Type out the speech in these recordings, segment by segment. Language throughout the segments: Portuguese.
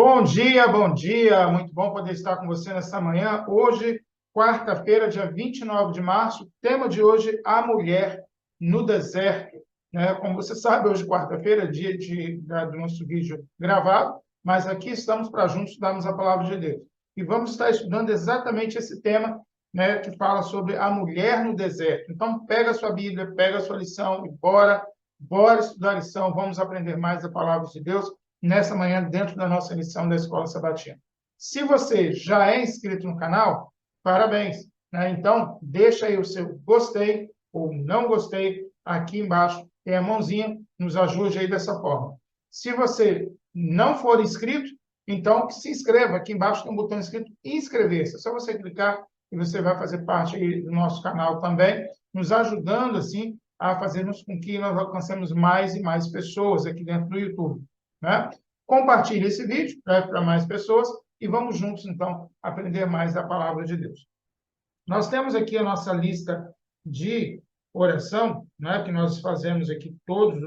Bom dia, bom dia. Muito bom poder estar com você nessa manhã. Hoje, quarta-feira, dia 29 de março, tema de hoje, a mulher no deserto. Como você sabe, hoje, quarta-feira, é dia do nosso vídeo gravado, mas aqui estamos para juntos darmos a palavra de Deus. E vamos estar estudando exatamente esse tema, que fala sobre a mulher no deserto. Então, pega a sua Bíblia, pega a sua lição e bora estudar a lição, vamos aprender mais da palavra de Deus nessa manhã dentro da nossa lição da Escola Sabatina. Se você já é inscrito no canal, parabéns, Então, deixa aí o seu gostei ou não gostei aqui embaixo, tem a mãozinha, nos ajude aí dessa forma. Se você não for inscrito, então se inscreva, aqui embaixo tem um botão escrito inscrever-se, é só você clicar e você vai fazer parte aí do nosso canal também, nos ajudando assim a fazermos com que nós alcancemos mais e mais pessoas aqui dentro do YouTube. Compartilhe esse vídeo para mais pessoas e vamos juntos, então, aprender mais da palavra de Deus. Nós temos aqui a nossa lista de oração, que nós fazemos aqui todos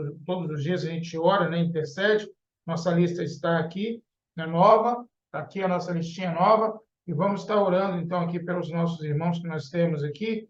os dias, a gente ora, intercede. Nossa lista está aqui, nova, está aqui a nossa listinha nova, e vamos estar orando, então, aqui pelos nossos irmãos que nós temos aqui,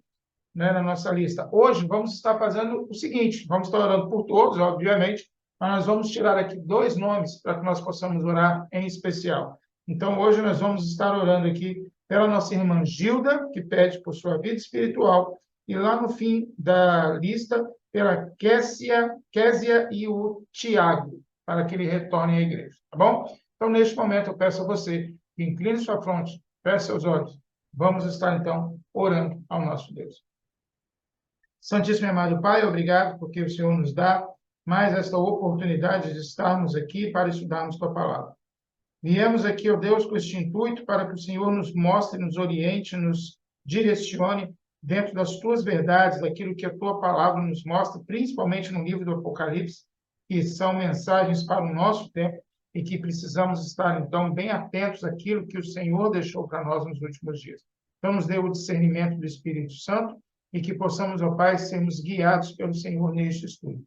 na nossa lista. Hoje, vamos estar fazendo o seguinte, vamos estar orando por todos, obviamente, mas nós vamos tirar aqui 2 nomes para que nós possamos orar em especial. Então, hoje nós vamos estar orando aqui pela nossa irmã Gilda, que pede por sua vida espiritual, e lá no fim da lista, pela Késia e o Tiago, para que ele retorne à igreja, tá bom? Então, neste momento, eu peço a você que incline sua fronte, feche seus olhos. Vamos estar, então, orando ao nosso Deus. Santíssimo e amado Pai, obrigado porque o Senhor nos dá mais esta oportunidade de estarmos aqui para estudarmos Tua palavra. Viemos aqui, ó Deus, com este intuito para que o Senhor nos mostre, nos oriente, nos direcione dentro das Tuas verdades, daquilo que a Tua palavra nos mostra, principalmente no livro do Apocalipse, que são mensagens para o nosso tempo e que precisamos estar, então, bem atentos àquilo que o Senhor deixou para nós nos últimos dias. Então, nos dê o discernimento do Espírito Santo e que possamos, ó Pai, sermos guiados pelo Senhor neste estudo.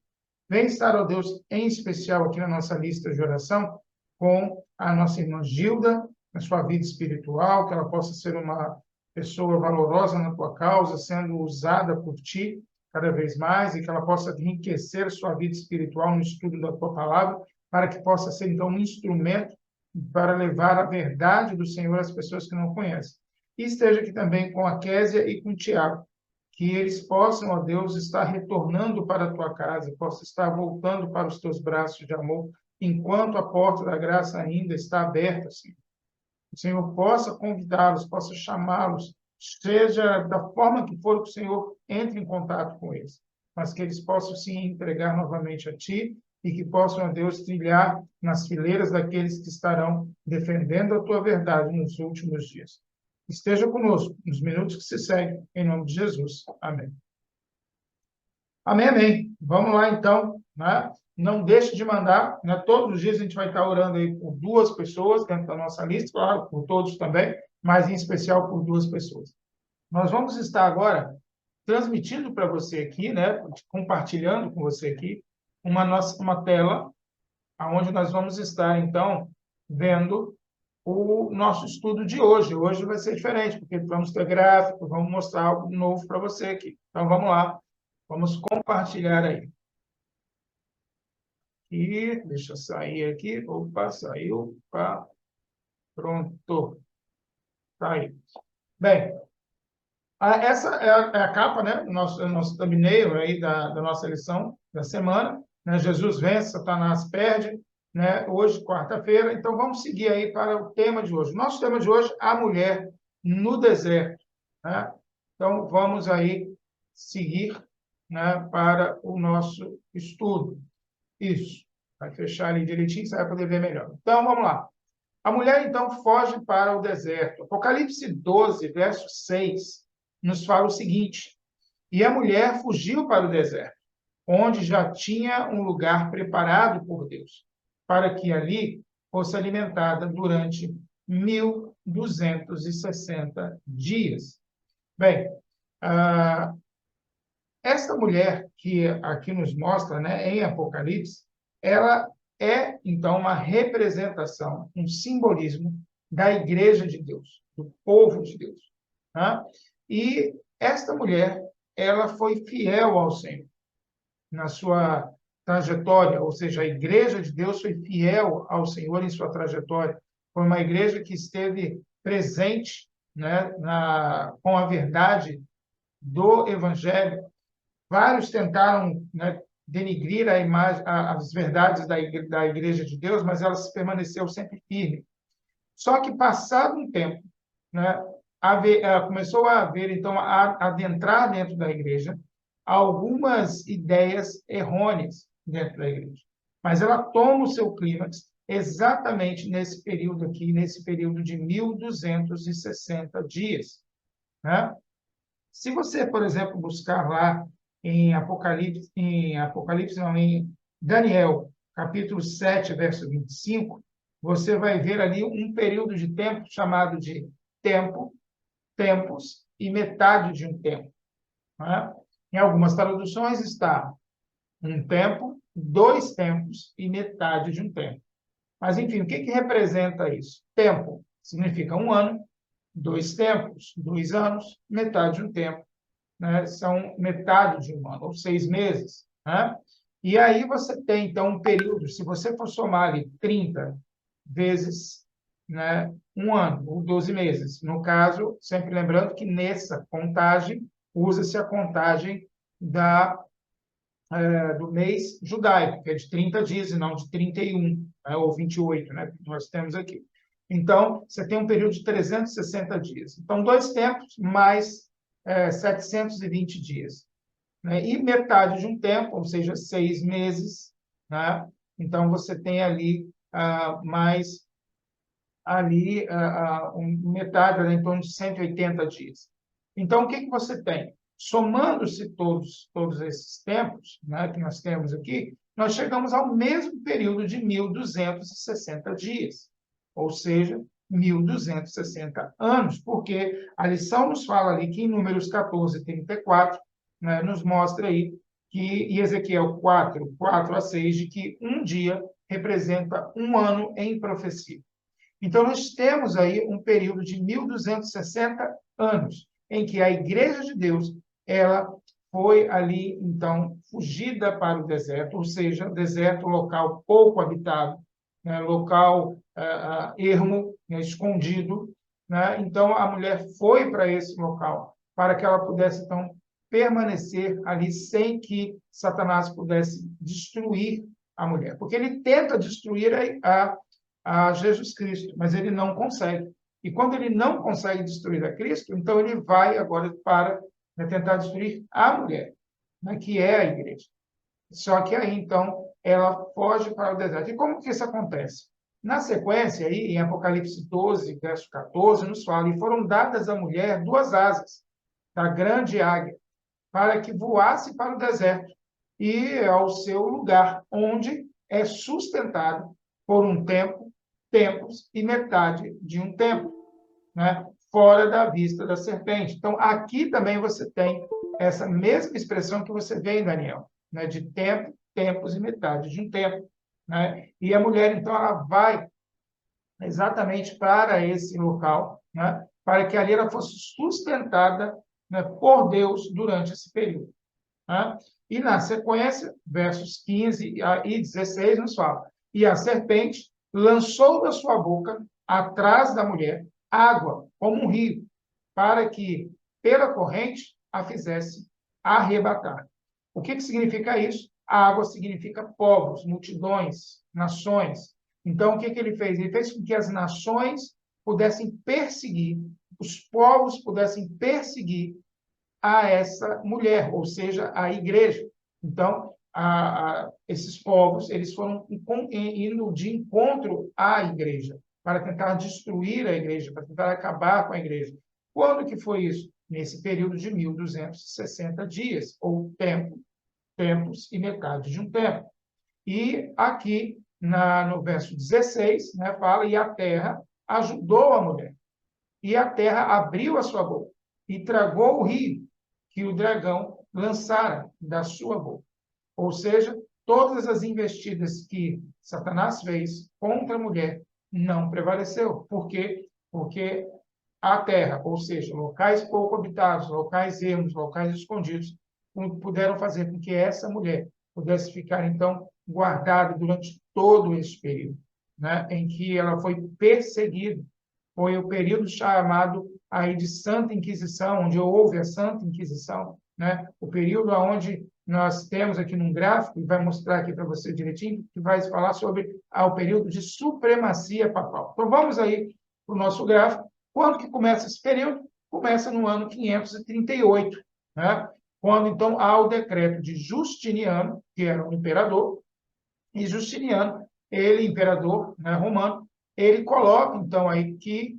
Vem estar, ó Deus, em especial aqui na nossa lista de oração, com a nossa irmã Gilda, na sua vida espiritual, que ela possa ser uma pessoa valorosa na tua causa, sendo usada por ti cada vez mais, e que ela possa enriquecer sua vida espiritual no estudo da tua palavra, para que possa ser, então, um instrumento para levar a verdade do Senhor às pessoas que não conhecem. E esteja aqui também com a Késia e com o Tiago, que eles possam, ó Deus, estar retornando para a tua casa, possam estar voltando para os teus braços de amor, enquanto a porta da graça ainda está aberta, Senhor. O Senhor possa convidá-los, possa chamá-los, seja da forma que for que o Senhor entre em contato com eles, mas que eles possam se entregar novamente a Ti e que possam, ó Deus, trilhar nas fileiras daqueles que estarão defendendo a Tua verdade nos últimos dias. Esteja conosco nos minutos que se seguem, em nome de Jesus. Amém. Amém, amém. Vamos lá, então. Não deixe de mandar. Todos os dias a gente vai estar orando aí por 2 pessoas dentro da nossa lista, claro, por todos também, mas em especial por 2 pessoas. Nós vamos estar agora transmitindo para você aqui, compartilhando com você aqui, uma tela onde nós vamos estar, então, vendo o nosso estudo de hoje. Hoje vai ser diferente, porque vamos ter gráfico, vamos mostrar algo novo para você aqui. Então, vamos lá. Vamos compartilhar aí. E deixa eu sair aqui. Opa, saiu. Opa. Pronto. Tá aí. Bem, essa é a capa, o nosso thumbnail aí da nossa lição da semana. Jesus vence, Satanás perde. Hoje, quarta-feira. Então, vamos seguir aí para o tema de hoje. Nosso tema de hoje, a mulher no deserto. Então, vamos aí seguir para o nosso estudo. Isso. Vai fechar ali direitinho, você vai poder ver melhor. Então, vamos lá. A mulher, então, foge para o deserto. Apocalipse 12, verso 6, nos fala o seguinte: e a mulher fugiu para o deserto, onde já tinha um lugar preparado por Deus, para que ali fosse alimentada durante 1.260 dias. Bem, esta mulher que aqui nos mostra, em Apocalipse, ela é, então, uma representação, um simbolismo da Igreja de Deus, do povo de Deus. Tá? E esta mulher, ela foi fiel ao Senhor na sua trajetória, ou seja, a Igreja de Deus foi fiel ao Senhor em sua trajetória. Foi uma igreja que esteve presente, né, com a verdade do Evangelho. Vários tentaram, né, denigrir a imagem, as verdades da Igreja de Deus, mas ela permaneceu sempre firme. Só que, passado um tempo, né, começou a haver, então, a adentrar dentro da igreja algumas ideias errôneas dentro da igreja. Mas ela toma o seu clímax exatamente nesse período aqui, nesse período de 1260 dias. Né? Se você, por exemplo, buscar lá em Apocalipse não, em Daniel, capítulo 7, verso 25, você vai ver ali um período de tempo chamado de tempo, tempos e metade de um tempo. Né? Em algumas traduções está um tempo, dois tempos e metade de um tempo. Mas, enfim, o que representa isso? Tempo significa um ano, dois tempos, 2 anos, metade de um tempo, né? São metade de um ano, ou 6 meses. Né? E aí você tem, então, um período, se você for somar ali 30 vezes, né, um ano, ou 12 meses. No caso, sempre lembrando que nessa contagem, usa-se a contagem do mês judaico, que é de 30 dias e não de 31, né, ou 28, né, que nós temos aqui. Então, você tem um período de 360 dias. Então, 2 tempos mais 720 dias. Né? E metade de um tempo, ou seja, 6 meses. Né? Então, você tem ali mais ali metade, em torno de 180 dias. Então, o que você tem? Somando-se todos esses tempos, né, que nós temos aqui, nós chegamos ao mesmo período de 1260 dias, ou seja, 1260 anos, porque a lição nos fala ali que em Números 14, 34, né, nos mostra aí que, e Ezequiel 4, 4 a 6, de que um dia representa um ano em profecia. Então, nós temos aí um período de 1260 anos, em que a Igreja de Deus ela foi ali, então, fugida para o deserto, ou seja, deserto, local pouco habitado, né, local ermo, né, escondido. Né? Então, a mulher foi para esse local para que ela pudesse, então, permanecer ali sem que Satanás pudesse destruir a mulher. Porque ele tenta destruir a Jesus Cristo, mas ele não consegue. E quando ele não consegue destruir a Cristo, então ele vai agora para, né, tentar destruir a mulher, né, que é a igreja. Só que aí, então, ela foge para o deserto. E como que isso acontece? Na sequência, aí, em Apocalipse 12, verso 14, nos fala: e foram dadas à mulher 2 asas da grande águia, para que voasse para o deserto e ao seu lugar, onde é sustentado por um tempo, tempos e metade de um tempo, né? Fora da vista da serpente. Então, aqui também você tem essa mesma expressão que você vê em Daniel, né? De tempo, tempos e metade de um tempo. Né? E a mulher, então, ela vai exatamente para esse local, né? Para que ali ela fosse sustentada, né, por Deus durante esse período. Né? E, na sequência, versos 15 e 16, nos fala: e a serpente lançou da sua boca, atrás da mulher, água, como um rio, para que, pela corrente, a fizesse arrebatar. O que significa isso? A água significa povos, multidões, nações. Então, o que ele fez? Ele fez com que as nações pudessem perseguir, os povos pudessem perseguir a essa mulher, ou seja, a igreja. Então, esses povos eles foram indo de encontro à igreja, para tentar destruir a igreja, para tentar acabar com a igreja. Quando que foi isso? Nesse período de 1260 dias, ou tempos e metade de um tempo. E aqui, no verso 16, né, fala: e a terra ajudou a mulher, e a terra abriu a sua boca, e tragou o rio, que o dragão lançara da sua boca. Ou seja, todas as investidas que Satanás fez contra a mulher não prevaleceu. Por quê? Porque a terra, ou seja, locais pouco habitados, locais ermos, locais escondidos, puderam fazer com que essa mulher pudesse ficar, então, guardada durante todo esse período, né, em que ela foi perseguida. Foi o período chamado aí de Santa Inquisição, onde houve a Santa Inquisição, né, o período onde nós temos aqui num gráfico, e vai mostrar aqui para você direitinho, que vai falar sobre o período de supremacia papal. Então, vamos aí para o nosso gráfico. Quando que começa esse período? Começa no ano 538, né? Quando, então, há o decreto de Justiniano, que era o imperador, e Justiniano, ele, imperador, né, romano, ele coloca, então, aí que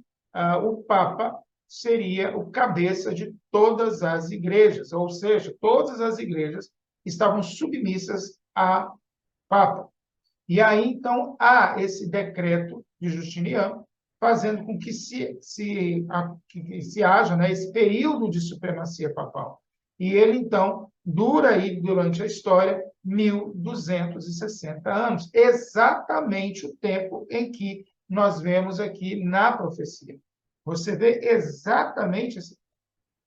o Papa seria o cabeça de todas as igrejas, ou seja, todas as igrejas estavam submissas a Papa. E aí, então, há esse decreto de Justiniano, fazendo com que se haja, né, esse período de supremacia papal. E ele, então, dura aí, durante a história, 1.260 anos, exatamente o tempo em que nós vemos aqui na profecia. Você vê exatamente esse,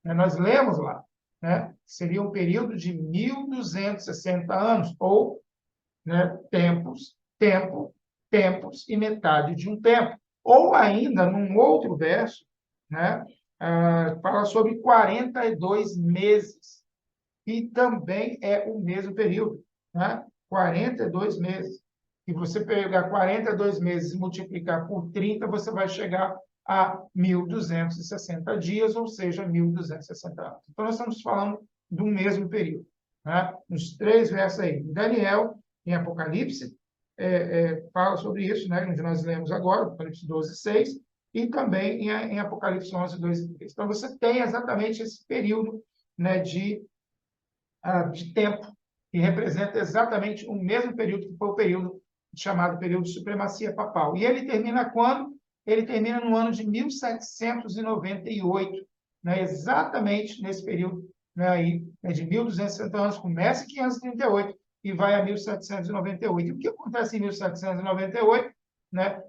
né, nós lemos lá, né, seria um período de 1.260 anos, ou, né, tempos e metade de um tempo. Ou ainda, num outro verso, né, fala sobre 42 meses, que também é o mesmo período, né? 42 meses. Se você pegar 42 meses e multiplicar por 30, você vai chegar a 1.260 dias, ou seja, 1.260 anos. Então, nós estamos falando do mesmo período, né? Nos três versos aí. Em Daniel, em Apocalipse, fala sobre isso, né? Onde nós lemos agora, Apocalipse 12, 6, e também em Apocalipse 11, 2 e 3. Então, você tem exatamente esse período, né, de tempo, que representa exatamente o mesmo período que foi o período chamado período de supremacia papal. E ele termina quando? Ele termina no ano de 1798, né? Exatamente nesse período, né, aí, né, de 1.260 anos, começa em 538 e vai a 1798. E o que acontece em 1798? Né?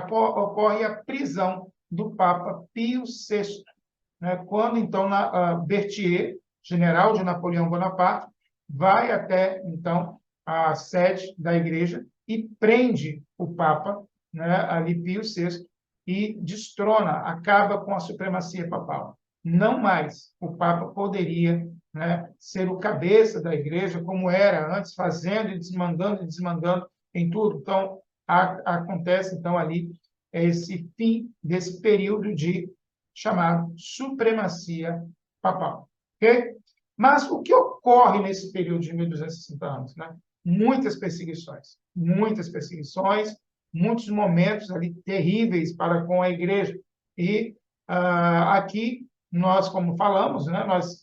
Ocorre a prisão do Papa Pio VI, né? Quando, então, Berthier, general de Napoleão Bonaparte, vai até, então, a sede da igreja e prende o Papa, né, ali Pio VI, e destrona, acaba com a supremacia papal. Não mais o Papa poderia, né, ser o cabeça da igreja, como era antes, fazendo e desmandando em tudo. Então, acontece, então, ali esse fim desse período de chamado supremacia papal. Ok? Mas o que ocorre nesse período de 1.260 anos? Né? Muitas perseguições, muitos momentos ali terríveis para com a igreja. E aqui nós, como falamos, né, nós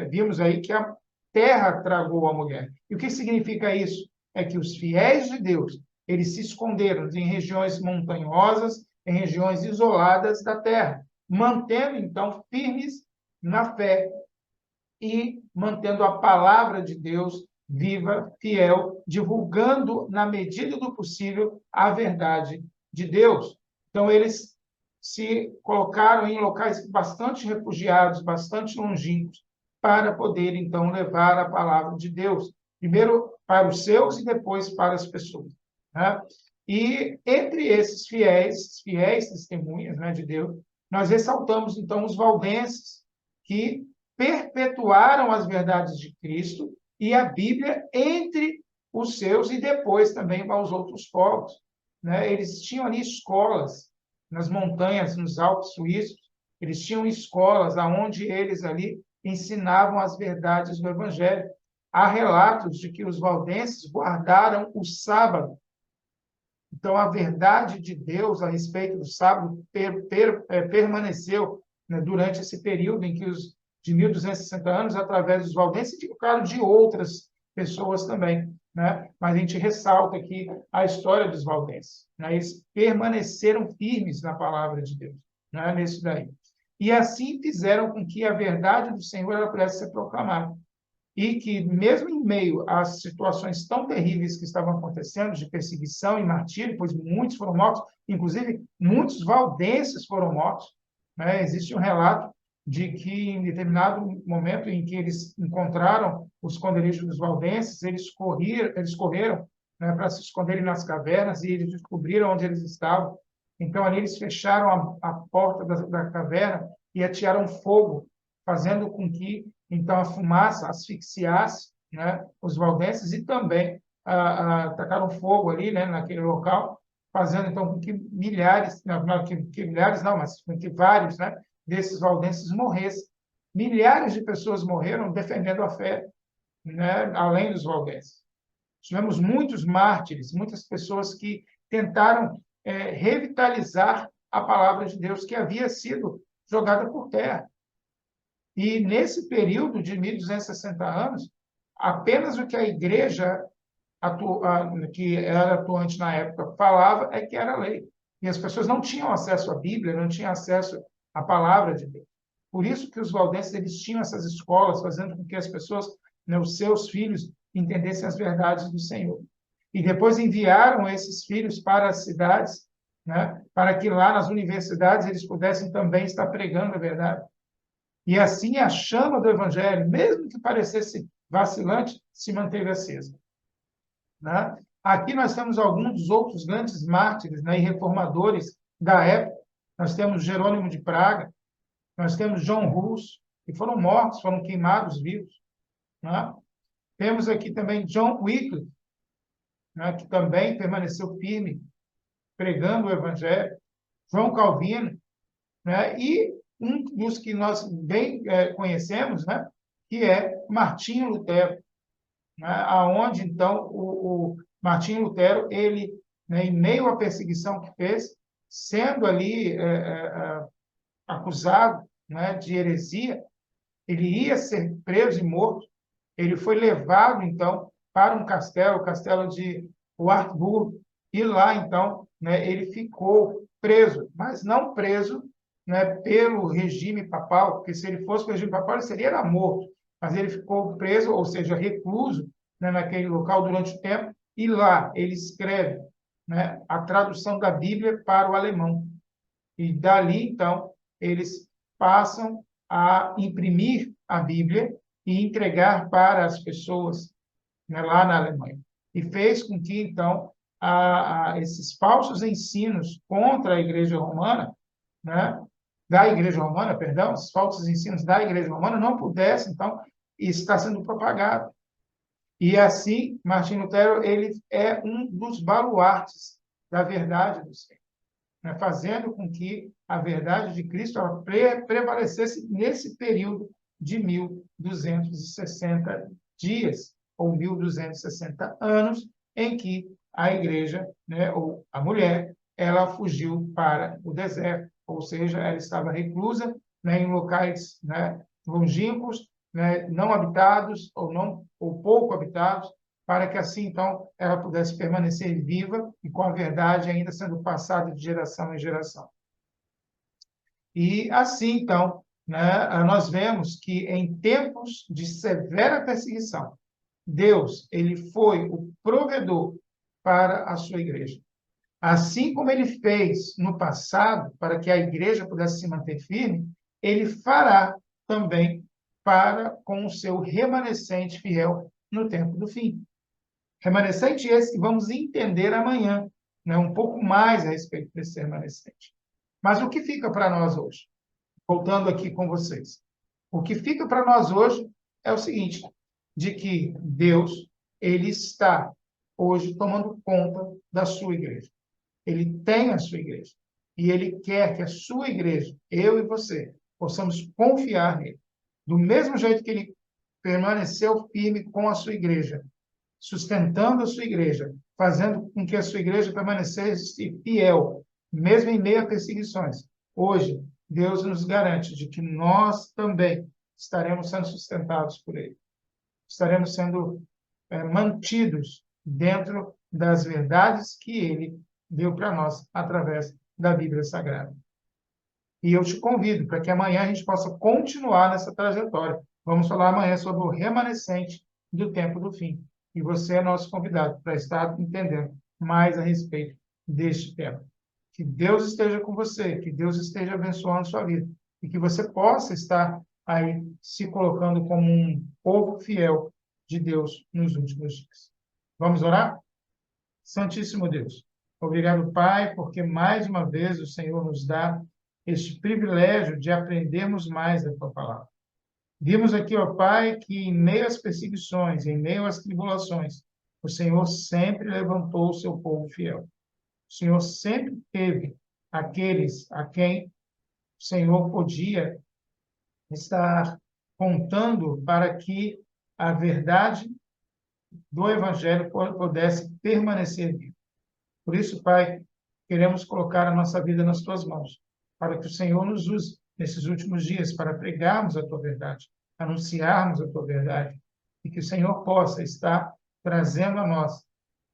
vimos aí que a terra tragou a mulher. E o que significa isso? É que os fiéis de Deus, eles se esconderam em regiões montanhosas, em regiões isoladas da terra, mantendo, então, firmes na fé e mantendo a palavra de Deus viva, fiel, divulgando, na medida do possível, a verdade de Deus. Então, eles se colocaram em locais bastante refugiados, bastante longínquos, para poder, então, levar a palavra de Deus, primeiro para os seus e depois para as pessoas, né? E entre esses fiéis testemunhas, né, de Deus, nós ressaltamos, então, os valdenses, que perpetuaram as verdades de Cristo e a Bíblia entre os seus e depois também aos outros povos, né? Eles tinham ali escolas nas montanhas, nos Alpes suíços, eles tinham escolas aonde eles ali ensinavam as verdades do Evangelho. Há relatos de que os valdenses guardaram o sábado. Então, a verdade de Deus a respeito do sábado permaneceu, né, durante esse período em que os de 1.260 anos, através dos valdenses e, claro, de outras pessoas também, né? Mas a gente ressalta aqui a história dos valdenses, né? Eles permaneceram firmes na palavra de Deus, né? Nesse daí. E assim fizeram com que a verdade do Senhor ela pudesse ser proclamada. e que, mesmo em meio às situações tão terríveis que estavam acontecendo, de perseguição e martírio, pois muitos foram mortos, inclusive muitos valdenses foram mortos, né? Existe um relato de que, em determinado momento em que eles encontraram os esconderijos dos valdenses, eles correram, né, para se esconderem nas cavernas e eles descobriram onde eles estavam. Então, ali eles fecharam a porta da caverna e atearam fogo, fazendo com que, então, a fumaça asfixiasse, né, os valdenses e também atacaram fogo ali, né, naquele local, fazendo, então, com que milhares, não que milhares não, mas com que vários, né, desses valdenses morressem. Milhares de pessoas morreram defendendo a fé, né, além dos valdenses. Tivemos muitos mártires, muitas pessoas que tentaram revitalizar a palavra de Deus que havia sido jogada por terra. E nesse período de 1260 anos, apenas o que a igreja que era atuante na época falava é que era lei. E as pessoas não tinham acesso à Bíblia, não tinham acesso à palavra de Deus. Por isso que os valdenses eles tinham essas escolas, fazendo com que as pessoas, né, os seus filhos, entendessem as verdades do Senhor. E depois enviaram esses filhos para as cidades, né, para que lá nas universidades eles pudessem também estar pregando a verdade. E assim a chama do Evangelho, mesmo que parecesse vacilante, se manteve acesa, né? Aqui nós temos alguns dos outros grandes mártires, né, e reformadores da época. Nós temos Jerônimo de Praga, nós temos John Hus, que foram mortos, foram queimados vivos, né? Temos aqui também John Wycliffe, né, que também permaneceu firme, pregando o Evangelho. João Calvino, né? E um dos que nós bem conhecemos, né? Que é Martinho Lutero, né? Aonde então o Martinho Lutero ele, né, em meio à perseguição que fez, sendo ali acusado, né, de heresia, ele ia ser preso e morto. Ele foi levado então para um castelo, o castelo de Wartburg, e lá então, né, ele ficou preso, mas não preso, né, pelo regime papal, porque se ele fosse pelo regime papal, ele seria morto, mas ele ficou preso, ou seja, recluso, né, naquele local durante o tempo, e lá ele escreve, né, a tradução da Bíblia para o alemão. E dali, então, eles passam a imprimir a Bíblia e entregar para as pessoas, né, lá na Alemanha. E fez com que, então, esses falsos ensinos contra a Igreja Romana, né, da Igreja Romana, perdão, os falsos ensinos da Igreja Romana não pudessem, então, estar sendo propagado. E assim, Martim Lutero ele é um dos baluartes da verdade do Senhor, né, fazendo com que a verdade de Cristo prevalecesse nesse período de 1260 dias, ou 1260 anos, em que a igreja, né, ou a mulher, ela fugiu para o deserto, ou seja, ela estava reclusa, né, em locais, né, longínquos, né, não habitados ou pouco habitados, para que assim, então, ela pudesse permanecer viva e com a verdade ainda sendo passada de geração em geração. E assim, então, né, nós vemos que em tempos de severa perseguição, Deus, ele foi o provedor para a sua igreja. Assim como ele fez no passado para que a igreja pudesse se manter firme, ele fará também para com o seu remanescente fiel no tempo do fim. Remanescente esse que vamos entender amanhã, né, um pouco mais a respeito desse remanescente. Mas o que fica para nós hoje? Voltando aqui com vocês. O que fica para nós hoje é o seguinte, de que Deus, ele está hoje tomando conta da sua igreja. Ele tem a sua igreja. E ele quer que a sua igreja, eu e você, possamos confiar nele. Do mesmo jeito que ele permaneceu firme com a sua igreja, sustentando a sua igreja, fazendo com que a sua igreja permanecesse fiel, mesmo em meio a perseguições. Hoje, Deus nos garante de que nós também estaremos sendo sustentados por Ele. Estaremos sendo mantidos dentro das verdades que Ele deu para nós através da Bíblia Sagrada. E eu te convido para que amanhã a gente possa continuar nessa trajetória, Vamos falar amanhã sobre o remanescente do tempo do fim. E você é nosso convidado para estar entendendo mais a respeito deste tema. Que Deus esteja com você, que Deus esteja abençoando a sua vida e que você possa estar aí se colocando como um povo fiel de Deus nos últimos dias. Vamos orar? Santíssimo Deus, obrigado, Pai, porque mais uma vez o Senhor nos dá este privilégio de aprendermos mais da Tua palavra. Vimos aqui, ó Pai, que em meio às perseguições, em meio às tribulações, o Senhor sempre levantou o seu povo fiel. O Senhor sempre teve aqueles a quem o Senhor podia estar contando para que a verdade do Evangelho pudesse permanecer viva. Por isso, Pai, queremos colocar a nossa vida nas Tuas mãos, para que o Senhor nos use nesses últimos dias para pregarmos a Tua verdade, anunciarmos a Tua verdade, e que o Senhor possa estar trazendo a nós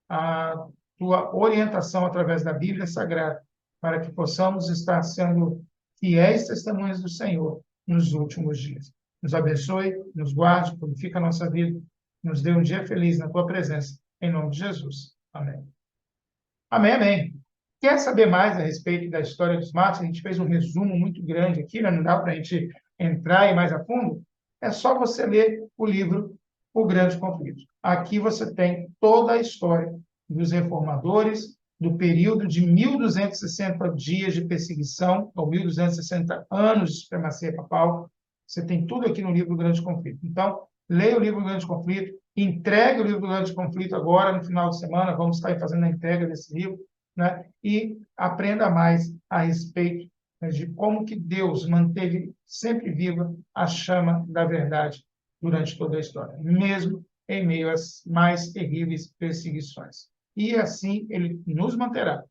a Tua orientação através da Bíblia Sagrada, para que possamos estar sendo fiéis testemunhas do Senhor nos últimos dias. Nos abençoe, nos guarde, purifica a nossa vida, nos dê um dia feliz na Tua presença, em nome de Jesus. Amém. Amém, amém. Quer saber mais a respeito da história dos mártires? A gente fez um resumo muito grande aqui, né? Não dá para a gente entrar mais a fundo. É só você ler o livro O Grande Conflito. Aqui você tem toda a história dos reformadores, do período de 1.260 dias de perseguição, ou 1.260 anos de supremacia papal. Você tem tudo aqui no livro O Grande Conflito. Então, leia o livro O Grande Conflito, entregue o livro do Grande Conflito agora, no final de semana, vamos estar fazendo a entrega desse livro, né? E aprenda mais a respeito, né, de como que Deus manteve sempre viva a chama da verdade durante toda a história, mesmo em meio às mais terríveis perseguições. E assim ele nos manterá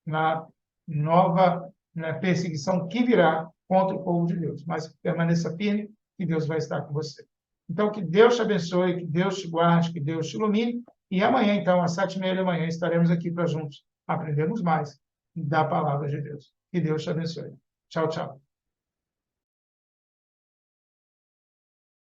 na nova, né, perseguição que virá contra o povo de Deus. Mas permaneça firme, que Deus vai estar com você. Então, que Deus te abençoe, que Deus te guarde, que Deus te ilumine. E amanhã, então, às 7h30 da manhã, estaremos aqui para juntos aprendermos mais da palavra de Deus. Que Deus te abençoe. Tchau, tchau.